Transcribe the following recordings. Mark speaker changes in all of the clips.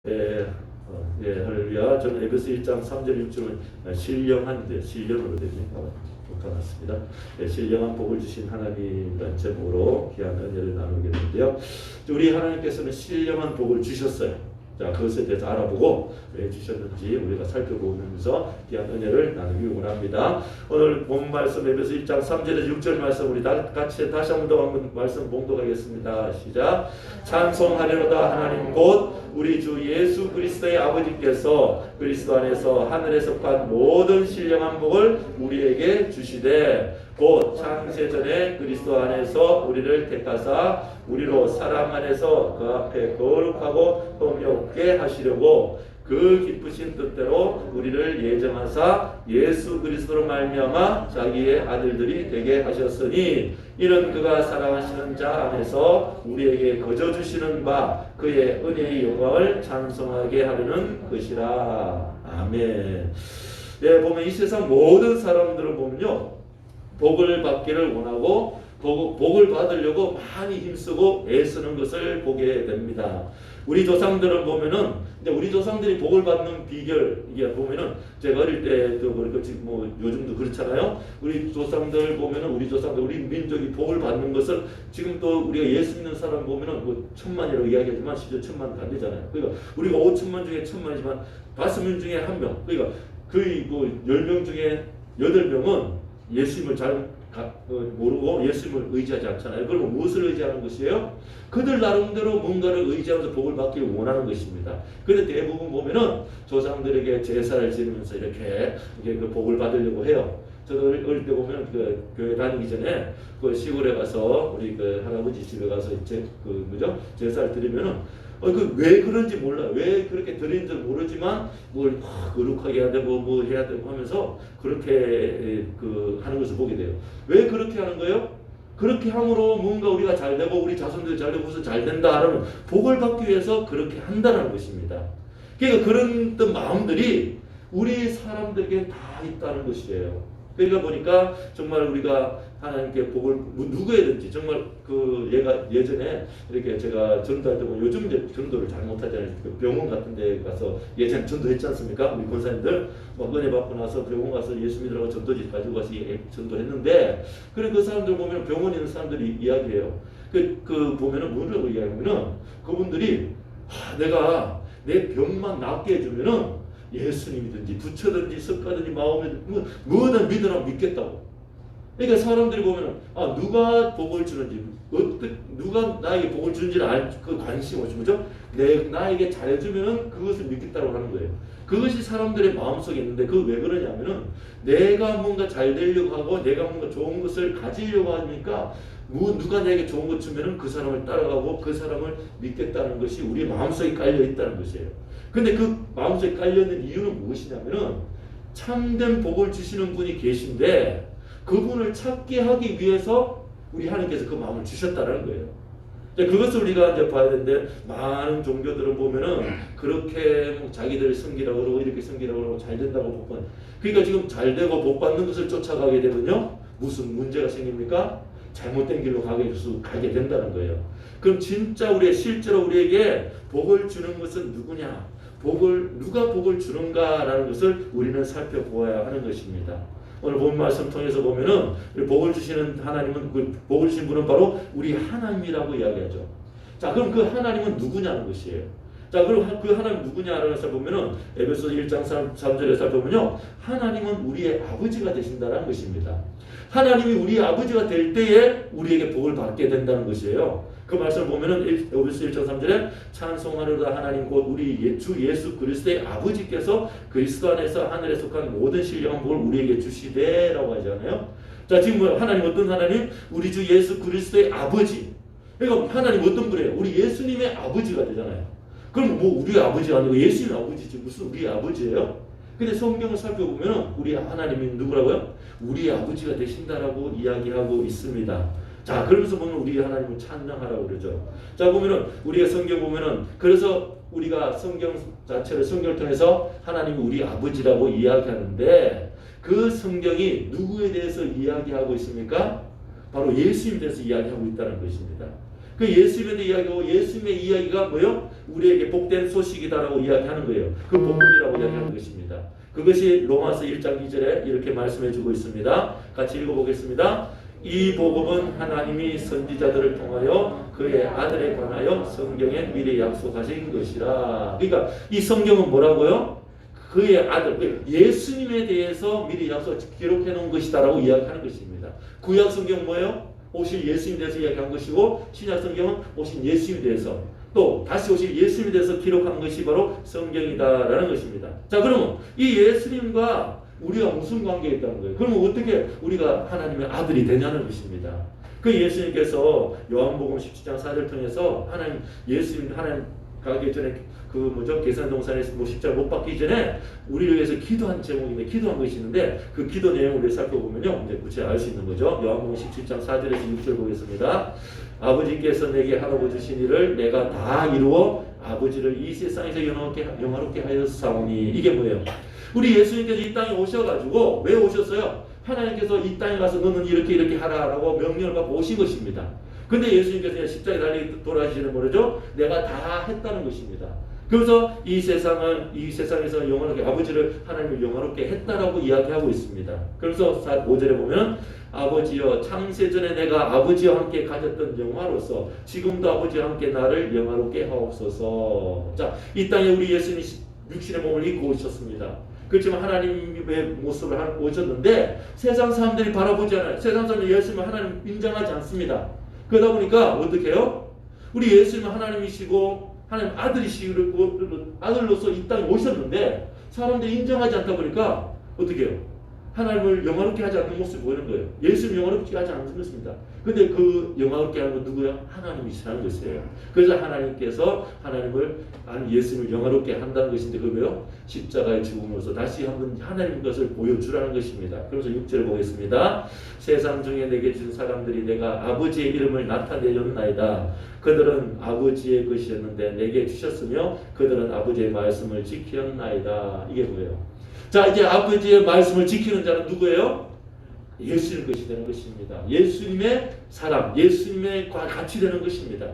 Speaker 1: 예, 할렐루야. 저는 에베소 1장 3절 6절은 신령으로 바꿔놨습니다. 신령한 복을 주신 하나님이라는 제목으로 귀한 은혜를 나누게 되는데요. 우리 하나님께서는 신령한 복을 주셨어요. 자, 그것에 대해서 알아보고 왜 주셨는지 우리가 살펴보면서 귀한 은혜를 나누기 원합니다. 오늘 본 말씀 에베소 1장 3절에서 6절 말씀 우리 같이 다시 한번 말씀 봉독하겠습니다. 시작. 찬송하리로다 하나님 곧 우리 주 예수 그리스도의 아버지께서 그리스도 안에서 하늘에 속한 모든 신령한 복을 우리에게 주시되 곧 창세전에 그리스도 안에서 우리를 택하사 우리로 사랑 안에서 그 앞에 거룩하고 흠이 없게 하시려고 그 기쁘신 뜻대로 우리를 예정하사 예수 그리스도로 말미암아 자기의 아들들이 되게 하셨으니 이는 그가 사랑하시는 자 안에서 우리에게 거저 주시는 바 그의 은혜의 영광을 찬송하게 하려는 것이라. 아멘. 네, 보면 이 세상 모든 사람들을 보면요, 복을 받기를 원하고 복을 받으려고 많이 힘쓰고 애쓰는 것을 보게 됩니다. 우리 조상들은 보면은, 우리 조상들이 복을 받는 비결, 이게 보면은, 제가 어릴 때도 그렇고, 지금 뭐, 요즘도 그렇잖아요. 우리 조상들 보면은, 우리 민족이 복을 받는 것을, 지금 또 우리가 예수 믿는 사람 보면은, 뭐, 1000만이라고 이야기하지만, 실제 1000만 안 되잖아요. 그러니까, 우리가 5천만 중에 1000만이지만, 5명 중에 1명, 그러니까, 거의 뭐, 10명 중에 8명은 예수님을 잘 모르고 예수님을 의지하지 않잖아요. 그러면 무엇을 의지하는 것이에요? 그들 나름대로 뭔가를 의지하면서 복을 받기를 원하는 것입니다. 그런데 대부분 보면은 조상들에게 제사를 지르면서 이렇게 그 복을 받으려고 해요. 저도 어릴 때 보면 그 교회 다니기 전에 그 시골에 가서 우리 그 할아버지 집에 가서 제사를 드리면은 왜 그런지 몰라요. 왜 그렇게 드린지 모르지만 뭘 거룩하게 해야 되고 뭐 해야 되고 하면서 그렇게 하는 것을 보게 돼요. 왜 그렇게 하는 거예요? 그렇게 함으로 뭔가 우리가 잘 되고 우리 자손들이 잘 되고 해서 잘 된다 하면 복을 받기 위해서 그렇게 한다는 것입니다. 그러니까 그런 어떤 마음들이 우리 사람들에게 다 있다는 것이에요. 그러니까 보니까 정말 우리가 하나님께 복을 누구에든지 정말 얘가 예전에 이렇게 제가 전도할 때 보면 요즘 이제 전도를 잘 못하잖아요. 병원 같은 데 가서 예전에 전도했지 않습니까? 우리 권사님들 막 은혜 받고 나서 병원 가서 예수 믿으라고 전도지 가지고 가서 전도했는데 그래 그 사람들 보면 병원에 있는 사람들이 이야기해요. 보면은 뭐라고 이야기하면은 그분들이 내가 내 병만 낫게 해주면은 예수님이든지 부처든지 석가든지 마음에 뭐든 믿으라고 믿겠다고. 그러니까 사람들이 보면 누가 복을 주는지 누가 나에게 복을 주는지를 그 관심 없이 그죠? 나에게 잘해주면은 그것을 믿겠다고 하는 거예요. 그것이 사람들의 마음속에 있는데 왜 그러냐면은 내가 뭔가 잘 되려고 하고 내가 뭔가 좋은 것을 가지려고 하니까 누가 내게 좋은 것 주면은 그 사람을 따라가고 그 사람을 믿겠다는 것이 우리 마음속에 깔려 있다는 것이에요. 근데 그 마음속에 깔려있는 이유는 무엇이냐면은 참된 복을 주시는 분이 계신데 그분을 찾게 하기 위해서 우리 하나님께서 그 마음을 주셨다는 거예요. 그것을 우리가 이제 봐야 되는데 많은 종교들을 보면은 그렇게 자기들 섬기라고 그러고 이렇게 섬기라고 그러고 잘 된다고 복 받는. 그러니까 지금 잘 되고 복 받는 것을 쫓아가게 되면요 무슨 문제가 생깁니까? 잘못된 길로 가게 된다는 거예요. 그럼 진짜 실제로 우리에게 복을 주는 것은 누구냐? 누가 복을 주는가라는 것을 우리는 살펴보아야 하는 것입니다. 오늘 본 말씀 통해서 보면은 복을 주시는 하나님은 복을 주신 분은 바로 우리 하나님이라고 이야기하죠. 자, 그럼 그 하나님은 누구냐는 것이에요. 자, 그럼 그 하나님 누구냐라는 것을 보면은 에베소 1장 3절에 살펴보면요, 하나님은 우리의 아버지가 되신다는 것입니다. 하나님이 우리의 아버지가 될 때에 우리에게 복을 받게 된다는 것이에요. 그 말씀을 보면은 에베소 1장 3절에 찬송하리로다 하나님 곧 우리 주 예수 그리스도의 아버지께서 그리스도 안에서 하늘에 속한 모든 신령한 복을 우리에게 주시되라고 하잖아요. 자, 지금 하나님 어떤 하나님? 우리 주 예수 그리스도의 아버지. 그러니까 하나님 어떤 분이에요? 우리 예수님의 아버지가 되잖아요. 그럼 뭐 우리 아버지가 아니고 예수님 아버지지 무슨 우리 아버지예요? 근데 성경을 살펴보면 우리 하나님이 누구라고요? 우리 아버지가 되신다라고 이야기하고 있습니다. 자, 그러면서 보면 우리 하나님을 찬양하라고 그러죠. 자, 보면은 우리가 성경 보면은 그래서 우리가 성경을 통해서 하나님이 우리 아버지라고 이야기하는데 그 성경이 누구에 대해서 이야기하고 있습니까? 바로 예수님에 대해서 이야기하고 있다는 것입니다. 그 예수님에 대한 이야기고 예수님의 이야기가 뭐요? 우리에게 복된 소식이다라고 이야기하는 거예요. 그 복음이라고 이야기하는 것입니다. 그것이 로마서 1장 2절에 이렇게 말씀해 주고 있습니다. 같이 읽어보겠습니다. 이 복음은 하나님이 선지자들을 통하여 그의 아들에 관하여 성경에 미리 약속하신 것이라. 그러니까 이 성경은 뭐라고요? 그의 아들, 예수님에 대해서 미리 약속 기록해 놓은 것이다라고 이야기하는 것입니다. 구약 성경 뭐예요? 오실 예수님에 대해서 이야기한 것이고, 신약 성경은 오신 예수님에 대해서, 또 다시 오실 예수님에 대해서 기록한 것이 바로 성경이다라는 것입니다. 자, 그러면 이 예수님과 우리가 무슨 관계가 있다는 거예요? 그러면 어떻게 우리가 하나님의 아들이 되냐는 것입니다. 그 예수님께서 요한복음 17장 4절 통해서 예수님 하나님 가기 전에 계산동산에서 십자가 못 박기 전에 우리를 위해서 기도한 제목인데, 기도한 것이 있는데, 그 기도 내용을 살펴보면요, 이제 구체적으로 알 수 있는 거죠. 요한복음 17장 4절에서 6절 보겠습니다. 아버지께서 내게 하라고 주신 일을 내가 다 이루어 아버지를 이 세상에서 영화롭게 하였사오니. 이게 뭐예요? 우리 예수님께서 이 땅에 오셔가지고, 왜 오셨어요? 하나님께서 이 땅에 가서 너는 이렇게 하라라고 명령을 받고 오신 것입니다. 근데 예수님께서 십자가에 달리 돌아가시는 뭐죠? 내가 다 했다는 것입니다. 그래서 이 세상에서 영원하게 하나님을 영원하게 했다라고 이야기하고 있습니다. 그래서 5절에 보면 아버지여 창세전에 내가 아버지와 함께 가졌던 영화로서 지금도 아버지와 함께 나를 영화롭게 하옵소서. 자, 이 땅에 우리 예수님이 육신의 몸을 입고 오셨습니다. 그렇지만 하나님의 모습을 오셨는데 세상 사람들이 바라보지 않아요. 세상 사람들이 예수님을 하나님 인정하지 않습니다. 그러다 보니까 어떻게 해요? 우리 예수님은 하나님이시고 하나님 아들로서 이 땅에 오셨는데 사람들이 인정하지 않다 보니까 어떻게 해요? 하나님을 영화롭게 하지 않는 모습을 보이는 거예요. 예수님 영화롭게 하지 않는 것입니다. 근데 그 영화롭게 하는 건 누구야? 하나님이시라는 것이에요. 그래서 하나님께서 예수님을 영화롭게 한다는 것인데, 그거요? 십자가의 죽음으로써 다시 한번 하나님 것을 보여주라는 것입니다. 그래서 6절을 보겠습니다. 세상 중에 내게 준 사람들이 내가 아버지의 이름을 나타내었나이다. 그들은 아버지의 것이었는데 내게 주셨으며 그들은 아버지의 말씀을 지켰나이다. 이게 뭐예요? 자, 이제 아버지의 말씀을 지키는 자는 누구예요? 예수님 것이 되는 것입니다. 예수님의 사람, 예수님의 같이 되는 것입니다.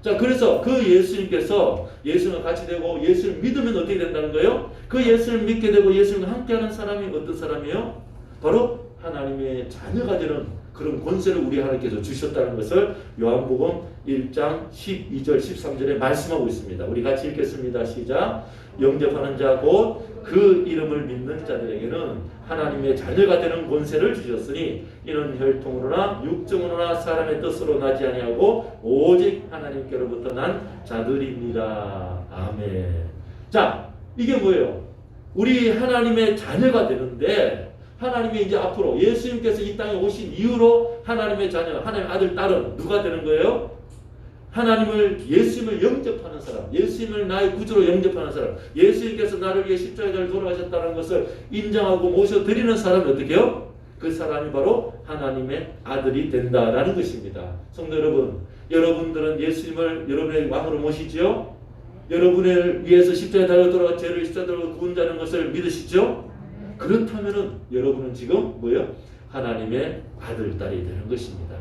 Speaker 1: 자, 그래서 그 예수님께서 예수님과 같이 되고 예수를 믿으면 어떻게 된다는 거예요? 그 예수를 믿게 되고 예수님과 함께하는 사람이 어떤 사람이에요? 바로 하나님의 자녀가 되는 그런 권세를 우리 하나님께서 주셨다는 것을 요한복음 1장 12절 13절에 말씀하고 있습니다. 우리 같이 읽겠습니다. 시작. 영접하는 자 곧 그 이름을 믿는 자들에게는 하나님의 자녀가 되는 권세를 주셨으니 이는 혈통으로나 육정으로나 사람의 뜻으로 나지 아니하고 오직 하나님께로부터 난 자들입니다. 아멘. 자, 이게 뭐예요? 우리 하나님의 자녀가 되는데, 하나님이 이제 앞으로 예수님께서 이 땅에 오신 이후로 하나님의 자녀, 하나님의 아들, 딸은 누가 되는 거예요? 예수님을 영접하는 사람, 예수님을 나의 구주로 영접하는 사람, 예수님께서 나를 위해 십자가에 돌아가셨다는 것을 인정하고 모셔드리는 사람이 어떻게 해요? 그 사람이 바로 하나님의 아들이 된다라는 것입니다. 성도 여러분, 여러분들은 예수님을 여러분의 왕으로 모시지요? 여러분을 위해서 십자가에 달려 돌아가 죄를 십자가로 구원자는 것을 믿으시죠? 그렇다면은 여러분은 지금 뭐예요? 하나님의 아들, 딸이 되는 것입니다.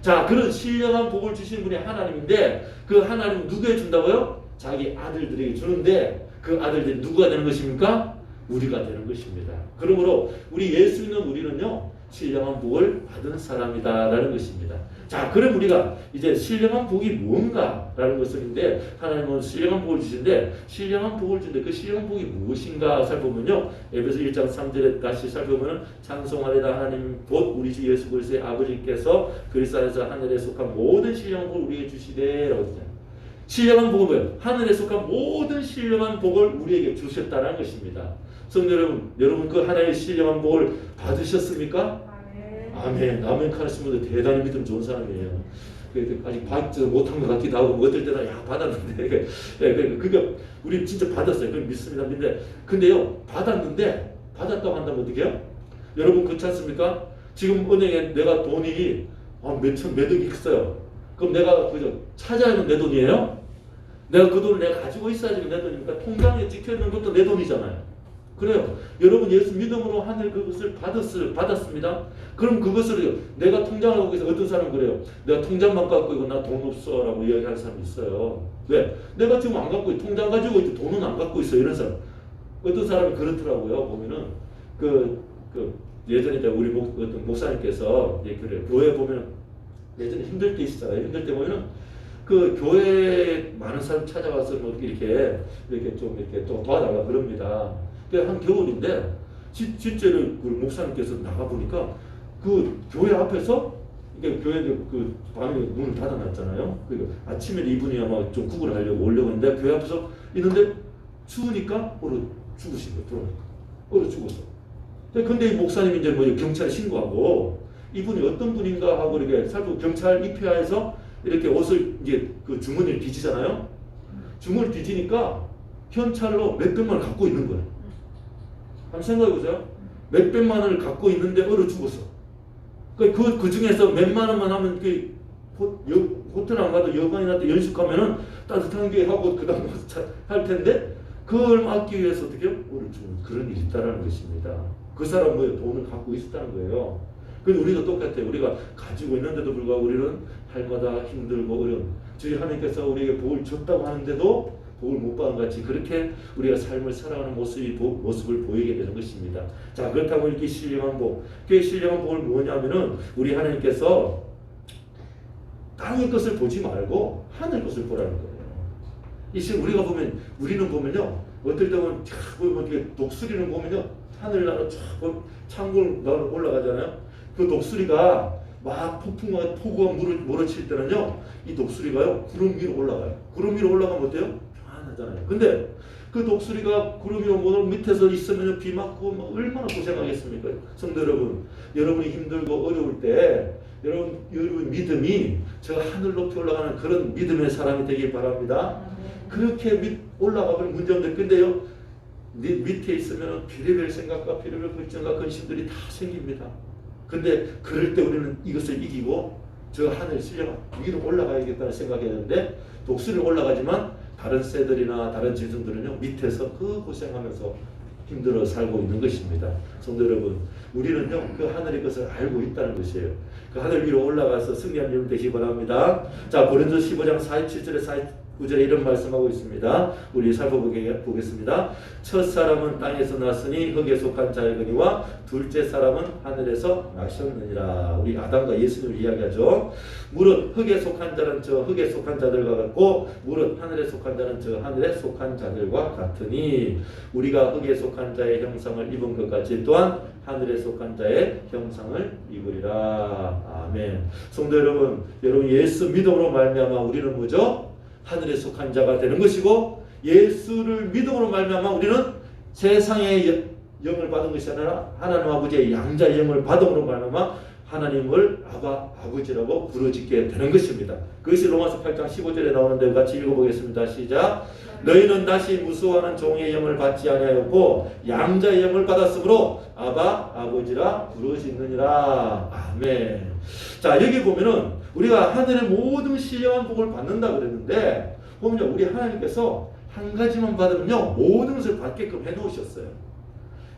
Speaker 1: 자, 그런 신령한 복을 주신 분이 하나님인데, 그 하나님은 누구에 준다고요? 자기 아들들에게 주는데, 그 아들들이 누구가 되는 것입니까? 우리가 되는 것입니다. 그러므로 우리 예수 믿는 우리는요, 신령한 복을 받은 사람이다라는 것입니다. 자, 그럼 우리가 이제 신령한 복이 무엇인가라는 것인데, 하나님은 신령한 복을 주시는데, 신령한 복을 주는데 그 신령한 복이 무엇인가 살펴보면요, 에베소 1장 3절에 다시 살펴보면 찬송하리다 하나님 곧 우리 주 예수 그리스도의 아버지께서 그리스도 안에서 하늘에 속한 모든 신령한 복을 우리에게 주시되라고 했잖아요. 신령한 복은 뭐예요? 하늘에 속한 모든 신령한 복을 우리에게 주셨다는 것입니다. 성도 여러분 그 하나님의 신령한 복을 받으셨습니까? 아멘. 아멘 하시는 분들 대단히 믿음 좋은 사람이에요. 아직 받지 못한 것 같기도 하고, 어떨 때는 받았는데, 그러니까 우리 진짜 받았어요. 그건 믿습니다. 근데요, 받았다고 한다면 어떻게 해요? 여러분 그렇지 않습니까? 지금 은행에 내가 돈이 몇 억이 있어요. 그럼 내가 찾아야 하는 내 돈이에요? 내가 그 돈을 내가 가지고 있어야지 내 돈입니까? 통장에 찍혀 있는 것도 내 돈이잖아요. 그래요. 여러분 예수 믿음으로 하늘 그것을 받았습니다. 그럼 그것을 내가 통장을 갖고 있어. 어떤 사람은 그래요. 내가 통장만 갖고 있고 나 돈 없어 라고 이야기하는 사람이 있어요. 왜? 내가 지금 안 갖고 있어. 통장 가지고 있지 돈은 안 갖고 있어. 이런 사람. 어떤 사람이 그렇더라고요. 보면은 예전에 우리 어떤 목사님께서 그래요. 교회 보면 예전에 힘들 때 있었잖아요. 힘들 때 보면은 그 교회에 많은 사람 찾아와서 뭐 이렇게 좀 도와달라 그럽니다. 한 겨울인데 실제로 그 목사님께서 나가 보니까 그 교회 앞에서 이게 교회들 그 밤에 문을 닫아놨잖아요. 그리고 아침에 이분이 아마 좀 구걸을 하려고 오려고 했는데 교회 앞에서 있는데 추우니까 얼어 죽으신 거예요. 들어오니까 얼어 죽었어. 근데 이 목사님이 이제 뭐 경찰에 신고하고 이분이 어떤 분인가 하고 이렇게 살고 경찰 입회하에서 이렇게 옷을 이제 그 주머니를 뒤지잖아요. 주머니를 뒤지니까 현찰로 몇백만 원을 갖고 있는 거예요. 한번 생각해 보세요. 몇백만 원을 갖고 있는데 얼어 죽었어. 그 중에서 몇만 원만 하면 호텔 안 가도 여관이나 연식 가면은 따뜻한 게 하고 그 다음 할 텐데 그걸 막기 위해서 어떻게 얼어 죽은 그런 일이 있다라는 것입니다. 그 사람 뭐 돈을 갖고 있었다는 거예요. 근데 우리도 똑같아요. 우리가 가지고 있는데도 불구하고 우리는 할마다 힘들고 어려운 주의 하나님께서 우리에게 복을 줬다고 하는데도 복을 못 받은 같이 그렇게 우리가 삶을 살아가는 모습을 보이게 되는 것입니다. 자, 그렇다고 이렇게 신령한 복, 그 신령한 복은 뭐냐면은 우리 하나님께서 땅의 것을 보지 말고 하늘 것을 보라는 거예요. 우리가 보면 우리는 보면요, 어떨 때는 독수리는 보면요, 하늘나라 창고를 올라가잖아요. 그 독수리가 막 폭우가 몰아칠 때는요, 이 독수리가요 구름 위로 올라가요. 구름 위로 올라가면 어때요? 편안하잖아요. 근데 그 독수리가 구름 위로 밑에서 있으면 비 맞고 막 얼마나 고생하겠습니까? 성도 여러분, 여러분이 힘들고 어려울 때 여러분 믿음이 저 하늘 높이 올라가는 그런 믿음의 사람이 되길 바랍니다. 그렇게 올라가면 문제 없는데 근데요, 밑에 있으면 별의별 생각과 별의별 걱정과 근심들이 다 생깁니다. 근데 그럴 때 우리는 이것을 이기고 저 하늘 신령 위로 올라가야겠다는 생각이 드는데 독수리는 올라가지만 다른 새들이나 다른 짐승들은요 밑에서 그 고생하면서 힘들어 살고 있는 것입니다. 성도 여러분, 우리는요 그 하늘의 것을 알고 있다는 것이에요. 그 하늘 위로 올라가서 승리한 여러분 되시기 바랍니다. 자, 고린도서 15장 47절에 49절에 이런 말씀하고 있습니다. 우리 살펴보겠습니다. 첫 사람은 땅에서 났으니 흙에 속한 자이거니와 둘째 사람은 하늘에서 나셨느니라. 우리 아담과 예수님을 이야기하죠. 무릇 흙에 속한 자는 저 흙에 속한 자들과 같고 무릇 하늘에 속한 자는 저 하늘에 속한 자들과 같으니 우리가 흙에 속한 자의 형상을 입은 것 같이 또한 하늘에 속한 자의 형상을 입으리라. 아멘. 성도 여러분, 예수 믿음으로 말미암아 우리는 뭐죠? 하늘에 속한 자가 되는 것이고 예수를 믿음으로 말미암아 우리는 세상의 영을 받은 것이 아니라 하나님 아버지의 양자의 영을 받음으로 말미암아 하나님을 아버지라고 부르짖게 되는 것입니다. 그것이 로마서 8장 15절에 나오는데 같이 읽어보겠습니다. 시작. 너희는 다시 무수하는 종의 영을 받지 아니하였고 양자의 영을 받았으므로 아버지라 부르짖느니라. 아멘. 자, 여기 보면은 우리가 하늘의 모든 신령한 복을 받는다 그랬는데 보면요, 우리 하나님께서 한 가지만 받으면요 모든 것을 받게끔 해놓으셨어요.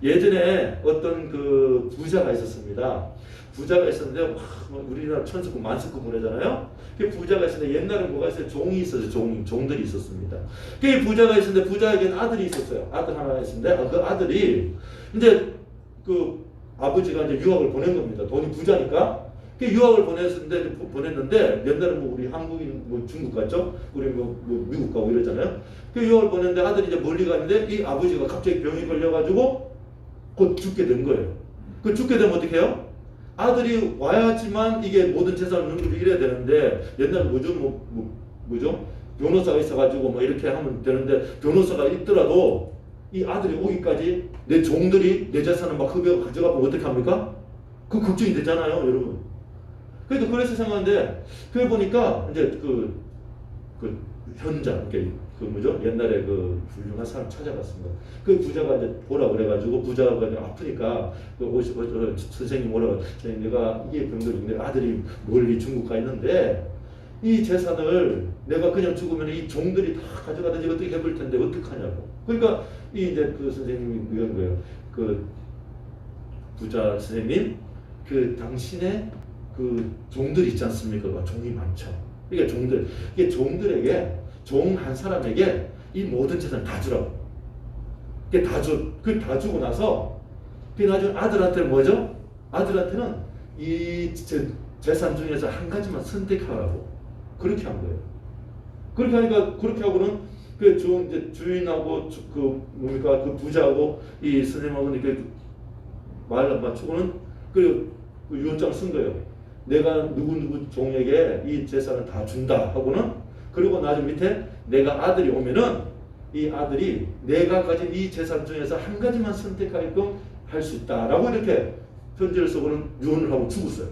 Speaker 1: 예전에 어떤 그 부자가 있었습니다. 부자가 있었는데 우리나라 천수급 만수급 보내잖아요. 그 부자가 있었는데 옛날에 뭐가 있어요? 종이 있었어요. 종들이 있었습니다. 그 부자가 있었는데 부자에게는 아들이 있었어요. 아들 하나 있었는데 그 아들이 이제 그 아버지가 이제 유학을 보낸 겁니다. 돈이 부자니까. 그 유학을 보냈는데 옛날에 뭐 우리 한국인 뭐 중국 갔죠? 우리 뭐 미국 가고 이러잖아요. 그 유학을 보냈는데 아들이 이제 멀리 갔는데 이 아버지가 갑자기 병이 걸려가지고 곧 죽게 된 거예요. 그 죽게 되면 어떻게 해요? 아들이 와야지만 이게 모든 재산을 넘기고 이래야 되는데 옛날 뭐죠? 변호사가 있어가지고 뭐 이렇게 하면 되는데 변호사가 있더라도 이 아들이 오기까지 내 종들이 내 재산을 막 흡여 가져가면 어떻게 합니까? 그 걱정이 되잖아요, 여러분. 그래서 생각하는데 그걸 보니까 이제 그 현장 옛날에 그 훌륭한 사람 찾아갔습니다. 그 부자가 이제 보라 그래가지고 부자가 아프니까 선생님 오라고 선생님 내가 이게 병들인데 아들이 멀리 중국 가 있는데 이 재산을 내가 그냥 죽으면 이 종들이 다 가져가든지 어떻게 해볼 텐데 어떡하냐고. 그러니까 이 이제 그 선생님이 이런 거예요. 그 부자 선생님, 그 당신의 그 종들 있지 않습니까? 종이 많죠. 이게 종들, 이게 종들에게 종 한 사람에게 이 모든 재산 다 주라고. 그게 다 주고 나서 그 나중에 아들한테 뭐죠? 아들한테는 이 재산 중에서 한 가지만 선택하라고 그렇게 한 거예요. 그렇게 하니까 그렇게 하고는 그 이제 주인하고 그 뭡니까 그 부자하고 이 선생님하고 이렇게 말 맞추고는 그 유언장을 쓴 거예요. 내가 누구 종에게 이 재산을 다 준다 하고는 그리고 나중 밑에 내가 아들이 오면은 이 아들이 내가 가진 이 재산 중에서 한 가지만 선택하게끔 할 수 있다라고 이렇게 편지를 써고는 유언을 하고 죽었어요.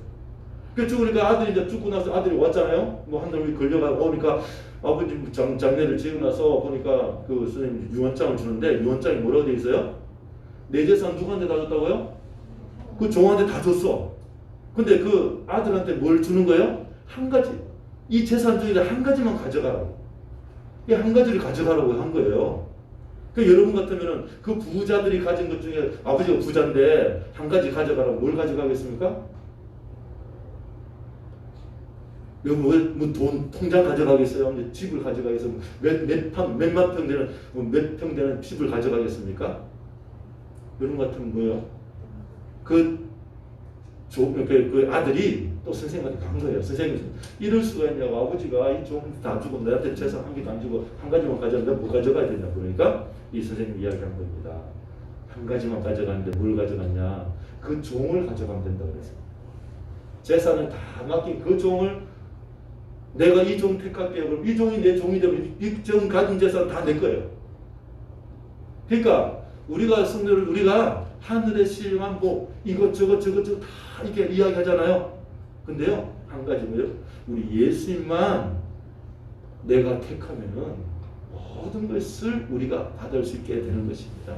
Speaker 1: 그 죽으니까 아들이 이제 죽고 나서 아들이 왔잖아요. 뭐 한 놈이 걸려가고 오니까 아버지 장례를 지고 나서 보니까 그 선생님 유언장을 주는데 유언장이 뭐라고 돼 있어요? 내 재산 누구한테 다 줬다고요? 그 종한테 다 줬어. 근데 그 아들한테 뭘 주는 거예요? 한 가지. 이 재산 중에서 한 가지만 가져가라고. 이 한 가지를 가져가라고 한 거예요. 그 여러분 같으면은 그 부자들이 가진 것 중에 아버지가 부자인데 한 가지 가져가라고 뭘 가져가겠습니까? 여러분 뭐 돈 통장 가져가겠어요? 집을 가져가겠어요? 몇만 평 되는 몇 평 되는 집을 가져가겠습니까? 여러분 같으면 뭐예요? 그 아들이 또 선생님한테 간 거예요. 선생님 이럴 수가 있냐고. 아버지가 이 종 다 주고 내한테 재산 한 개도 안 주고 한 가지만 가져가는데 뭐 가져가야 되냐. 그러니까 이 선생님 이야기한 겁니다. 한 가지만 가져가는데 뭘 가져갔냐. 그 종을 가져가면 된다 그래서. 재산을 다 맡긴 그 종을 내가 이 종 택할게요. 그럼 이 종이 내 종이 되면 이 종 가진 재산 다 내 거예요. 그러니까 우리가 성도를 우리가 하늘의 신령한 복 이것저것 저것저것 다 이렇게 이야기하잖아요. 근데요 한 가지 뭐요? 우리 예수님만 내가 택하면은 모든 것을 우리가 받을 수 있게 되는 것입니다.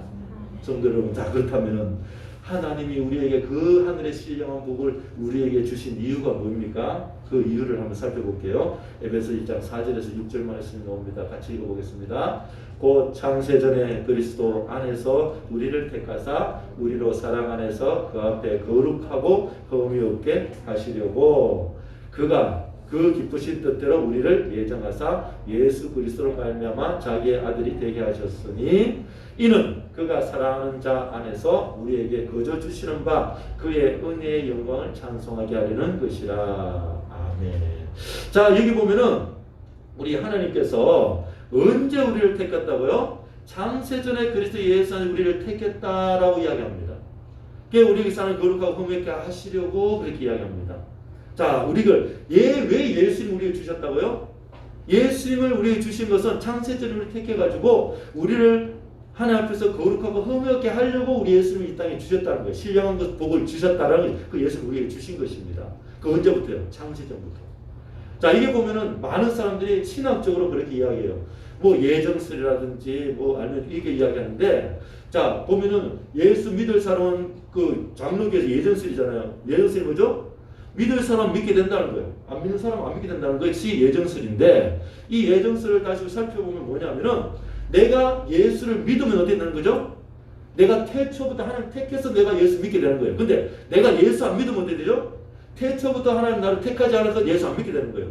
Speaker 1: 성도 여러분, 다 그렇다면은 하나님이 우리에게 그 하늘의 신령한 복을 우리에게 주신 이유가 뭡니까? 그 이유를 한번 살펴볼게요. 에베소 1장 4절에서 6절 말씀이 나옵니다. 같이 읽어보겠습니다. 곧 창세전에 그리스도 안에서 우리를 택하사 우리로 사랑 안에서 그 앞에 거룩하고 흠이 없게 하시려고 그가 그 기쁘신 뜻대로 우리를 예정하사 예수 그리스도로 말미암아 자기의 아들이 되게 하셨으니 이는 그가 사랑하는 자 안에서 우리에게 거저 주시는 바 그의 은혜의 영광을 찬송하게 하려는 것이라. 아멘. 자, 여기 보면은 우리 하나님께서 언제 우리를 택했다고요? 창세전에 그리스도 예수 안에 우리를 택했다라고 이야기합니다. 그게 우리에게 사는 거룩하고 흠없게 하시려고 그렇게 이야기합니다. 자, 왜 예수님 우리에게 주셨다고요? 예수님을 우리에게 주신 것은 창세전에 우리를 택해가지고 우리를 하나님 앞에서 거룩하고 흠없게 하려고 우리 예수님이 이 땅에 주셨다는 거예요. 신령한 것 복을 주셨다라는 그 예수님 우리에게 주신 것입니다. 그 언제부터요? 창세전부터. 자, 이게 보면은 많은 사람들이 신학적으로 그렇게 이야기해요. 뭐 예정설이라든지 뭐 아니면 이렇게 이야기하는데, 자 보면은 예수 믿을 사람은 그 장로교에서 예정설이잖아요. 예정설이 뭐죠? 믿을 사람 믿게 된다는 거예요. 안 믿는 사람 안 믿게 된다는 것이 예정설인데, 이 예정설을 다시 살펴보면 뭐냐면은 내가 예수를 믿으면 어떻게 되는 거죠? 내가 태초부터 하나님 택해서 내가 예수 믿게 되는 거예요. 근데 내가 예수 안 믿으면 어떻게 되죠? 태초부터 하나님 나를 택하지 않아서 예수 안 믿게 되는 거예요.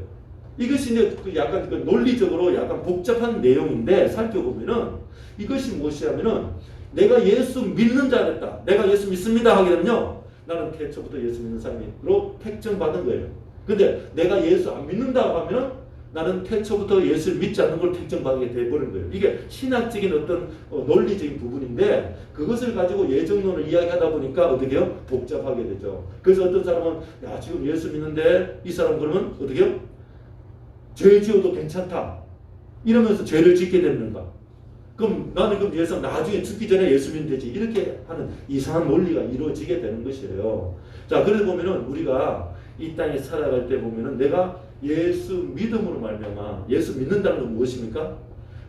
Speaker 1: 이것이 이제 약간 논리적으로 약간 복잡한 내용인데 살펴보면은 이것이 무엇이냐면은 내가 예수 믿는 자 됐다. 내가 예수 믿습니다 하게 되면요. 나는 태초부터 예수 믿는 사람으로 택정받은 거예요. 근데 내가 예수 안 믿는다 하면은 나는 태초부터 예수를 믿지 않는 걸 택정받게 되어버린 거예요. 이게 신학적인 어떤 논리적인 부분인데 그것을 가지고 예정론을 이야기하다 보니까 어떻게 해요? 복잡하게 되죠. 그래서 어떤 사람은 야 지금 예수 믿는데 이 사람 그러면 어떻게 해요? 죄 지어도 괜찮다. 이러면서 죄를 짓게 되는가? 그럼 나는 그럼 예수 나중에 죽기 전에 예수 믿으면 되지. 이렇게 하는 이상한 논리가 이루어지게 되는 것이에요. 자, 그래서 보면은 우리가 이 땅에 살아갈 때 보면은 내가 예수 믿음으로 말미암아 예수 믿는다는 건 무엇입니까?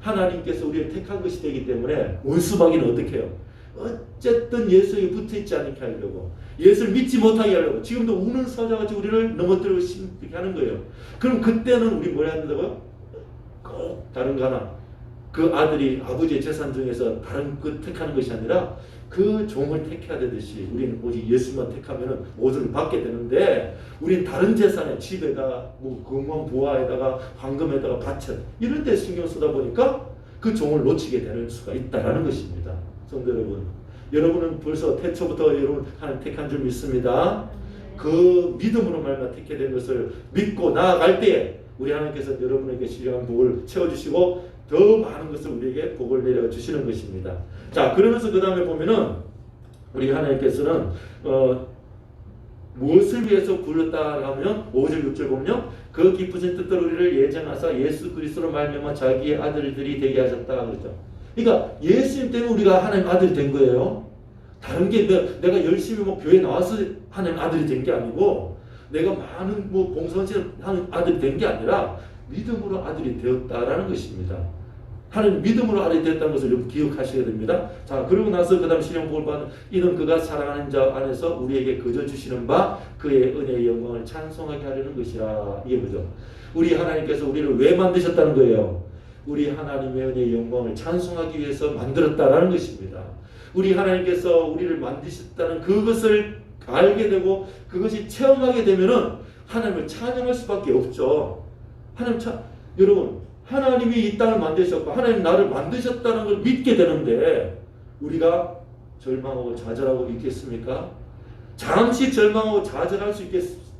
Speaker 1: 하나님께서 우리를 택한 것이 되기 때문에 원수마귀는 어떻게 해요? 어쨌든 예수에 붙어있지 않게 하려고, 예수를 믿지 못하게 하려고 지금도 우는 사자같이 우리를 넘어뜨리고 심게 하는 거예요. 그럼 그때는 우리 뭐라 한다고요? 꼭 다른 거 하나, 그 아들이 아버지의 재산 중에서 다른 그 택하는 것이 아니라 그 종을 택해야 되듯이 우리는 오직 예수만 택하면 모든 받게 되는데, 우리는 다른 재산에 집에다가 뭐 금원 부하에다가 황금에다가 밭에 이런 데 신경 쓰다 보니까 그 종을 놓치게 되는 수가 있다라는 것입니다. 성도 여러분, 여러분은 벌써 태초부터 여러분 하나님 택한 줄 믿습니다. 그 믿음으로 말미암아 택해 된 것을 믿고 나아갈 때에 우리 하나님께서 여러분에게 신령한 복을 채워주시고 더 많은 것을 우리에게 복을 내려주시는 것입니다. 자, 그러면서 그 다음에 보면은 우리 하나님께서는 무엇을 위해서 불렀다 하면 5절 6절 보면요, 그 기쁘신 뜻대로 우리를 예정하사 예수 그리스도로 말미암아 자기의 아들들이 되게 하셨다 그러죠. 그러니까 예수님 때문에 우리가 하나님 아들이 된 거예요. 다른 게 내가 열심히 뭐 교회 나와서 하나님 아들이 된 게 아니고, 내가 많은 뭐 봉사활동을 하는 아들이 된 게 아니라 믿음으로 아들이 되었다라는 것입니다. 하나님 믿음으로 아들이 됐다는 것을 여러분 기억하셔야 됩니다. 자, 그러고 나서 그 다음 신령복을 받는 이는 그가 사랑하는 자 안에서 우리에게 거저 주시는 바 그의 은혜의 영광을 찬송하게 하려는 것이라. 이게 뭐죠? 우리 하나님께서 우리를 왜 만드셨다는 거예요? 우리 하나님의 은혜의 영광을 찬송하기 위해서 만들었다라는 것입니다. 우리 하나님께서 우리를 만드셨다는 그것을 알게 되고 그것이 체험하게 되면은 하나님을 찬양할 수밖에 없죠. 여러분, 하나님이 이 땅을 만드셨고 하나님 나를 만드셨다는 걸 믿게 되는데 우리가 절망하고 좌절하고 있겠습니까? 잠시 절망하고 좌절할 수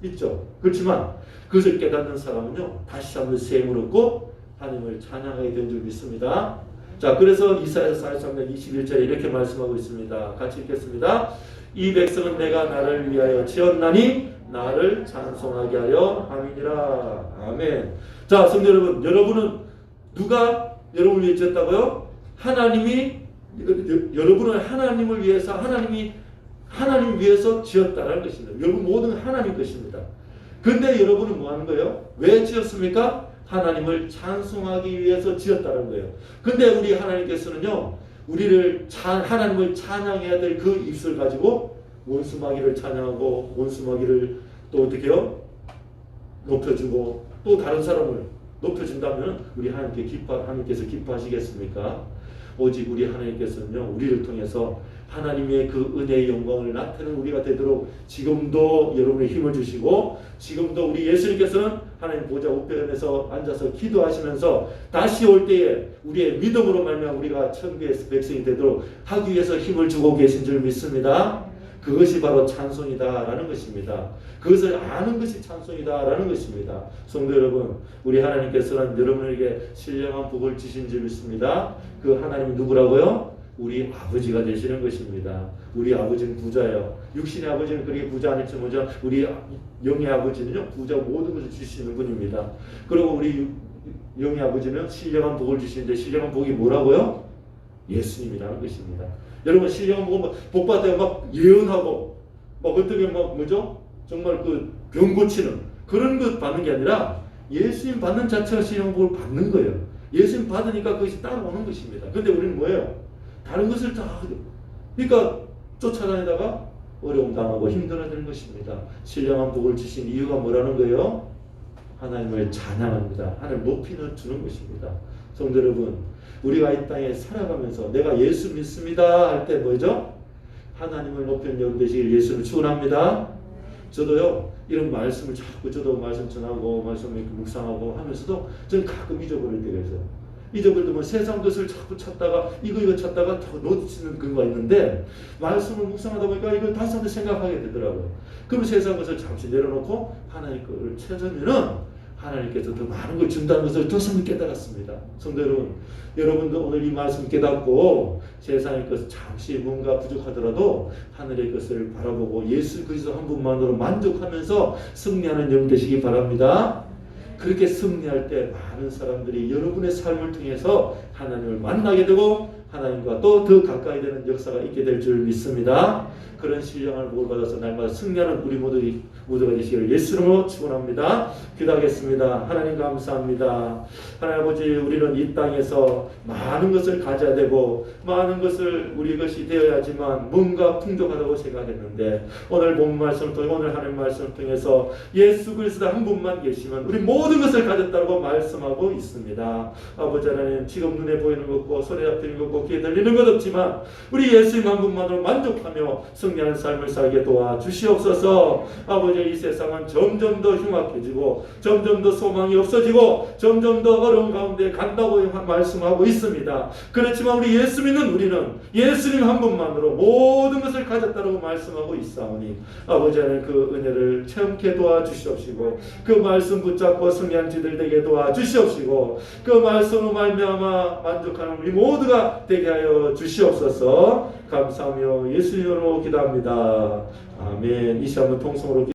Speaker 1: 있죠. 그렇지만 그것을 깨닫는 사람은요, 다시 한번 새 힘을 얻고 하나님을 찬양하게 된 줄 믿습니다. 자, 그래서 이사야서 43장 21절에 이렇게 말씀하고 있습니다. 같이 읽겠습니다. 이 백성은 내가 나를 위하여 지었나니 나를 찬송하게 하려 함이니라. 아멘. 자, 성도 여러분, 여러분은 누가 여러분을 위해 지었다고요? 하나님이 여러분을 하나님을 위해서 하나님 위해서 지었다라는 것입니다. 여러분 모든 하나님 것입니다. 근데 여러분은 뭐 하는 거예요? 왜 지었습니까? 하나님을 찬송하기 위해서 지었다는 거예요. 근데 우리 하나님께서는요, 우리를 하나님을 찬양해야 될 그 입술 가지고 원수마귀를 찬양하고 원수마귀를 또 어떻게요? 높여주고 또 다른 사람을 높여준다면 우리 하나님께서 기뻐하시겠습니까? 오직 우리 하나님께서는요, 우리를 통해서 하나님의 그 은혜의 영광을 나타내는 우리가 되도록 지금도 여러분의 힘을 주시고, 지금도 우리 예수님께서는 하나님 보좌 우편에서 앉아서 기도하시면서 다시 올 때에 우리의 믿음으로 말미암아 우리가 천국의 백성이 되도록 하기 위해서 힘을 주고 계신 줄 믿습니다. 그것이 바로 찬송이다라는 것입니다. 그것을 아는 것이 찬송이다라는 것입니다. 성도 여러분, 우리 하나님께서는 여러분에게 신령한 복을 주신 줄 믿습니다. 그 하나님이 누구라고요? 우리 아버지가 되시는 것입니다. 우리 아버지는 부자예요. 육신의 아버지는 그렇게 부자 아닐지 모르죠. 우리 영의 아버지는요, 부자 모든 것을 주시는 분입니다. 그리고 우리 영의 아버지는 신령한 복을 주시는데, 신령한 복이 뭐라고요? 예수님이라는 것입니다. 여러분, 신령한 복은 복 받아야 막 예언하고 막 어떻게 막 뭐죠? 정말 그 병 고치는 그런 것 받는 게 아니라 예수님 받는 자체가 신령한 복을 받는 거예요. 예수님 받으니까 그것이 따라오는 것입니다. 근데 우리는 뭐예요? 다른 것을 다, 그러니까 쫓아다니다가 어려움 당하고 힘들어지는 것입니다. 신령한 복을 주신 이유가 뭐라는 거예요? 하나님을 찬양합니다. 하나님 높이는 주는 것입니다. 성도 여러분, 우리가 이 땅에 살아가면서 내가 예수 믿습니다 할 때 뭐죠? 하나님을 높이는 여러분 되시길 예수를 축원합니다. 저도요, 이런 말씀을 자꾸 저도 말씀 전하고 말씀을 묵상하고 하면서도 저는 가끔 잊어버릴 때가 있어요. 잊어버리면 세상 것을 자꾸 찾다가 이거 찾다가 더 놓치는 근거가 있는데, 말씀을 묵상하다 보니까 이걸 다시 한번 생각하게 되더라고요. 그럼 세상 것을 잠시 내려놓고 하나님 것을 찾으면은 하나님께서 더 많은 걸 준다는 것을 더深 깨달았습니다. 성도 여러분, 여러분도 오늘 이 말씀 깨닫고 세상의 것을 잠시 뭔가 부족하더라도 하늘의 것을 바라보고 예수 그리스도 한 분만으로 만족하면서 승리하는 영 되시기 바랍니다. 그렇게 승리할 때 많은 사람들이 여러분의 삶을 통해서 하나님을 만나게 되고 하나님과 또 더 가까이 되는 역사가 있게 될 줄 믿습니다. 그런 신령한 복을 받아서 날마다 승리하는 우리 모두가 되시기를 예수 이름으로 축원합니다. 기도하겠습니다. 하나님 감사합니다. 하나님 아버지, 우리는 이 땅에서 많은 것을 가져야 되고 많은 것을 우리 것이 되어야지만 뭔가 풍족하다고 생각했는데, 오늘 본 말씀을 통해, 오늘 하나님 말씀을 통해서 예수 그리스도 한 분만 계시면 우리 모든 것을 가졌다고 말씀하고 있습니다. 아버지 하나님, 지금 눈에 보이는 것고 손에 잡히는 것고 귀에 들리는 것 없지만 우리 예수님 한 분만으로 만족하며 승리하는 삶을 살게 도와주시옵소서. 아버지, 이 세상은 점점 더 흉악해지고 점점 더 소망이 없어지고 점점 더 어려운 가운데 간다고 말씀하고 있습니다. 그렇지만 우리 예수 믿는 우리는 예수님 한 분만으로 모든 것을 가졌다고 말씀하고 있사오니 아버지 하나님, 그 은혜를 체험케 도와주시옵시고 그 말씀 붙잡고 승리한 지들 되게 도와주시옵시고 그 말씀으로 말미암아 만족하는 우리 모두가 되게 하여 주시옵소서. 감사하며 예수 이름으로 기도합니다. 아멘. 이 시간은 통성으로